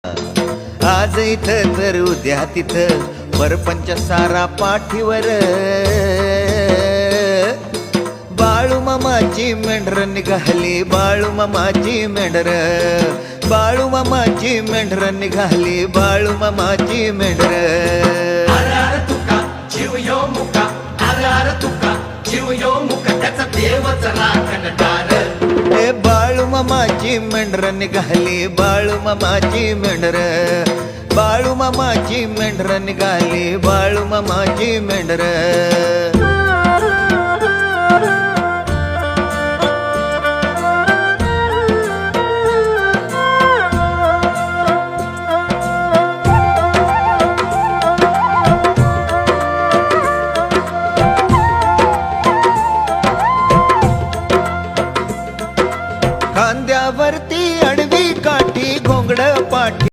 आज इथं तर उद्या तिथं परपंच सारा पाठीवर बाळू मामाची मेंढर निघाली बाळू मामाची मेंढर बाळू मामाची मेंढर निघाली बाळू मामाची मेंढर तुका जीव यो मुका आर तुका जीव यो मुका त्याचा देवच राखणदार ए बाळू मामाची मेंढर निघाली बाळू मामाची मेंढर बाळू मामाची मेंढर निघाली बाळू मामाची मेंढर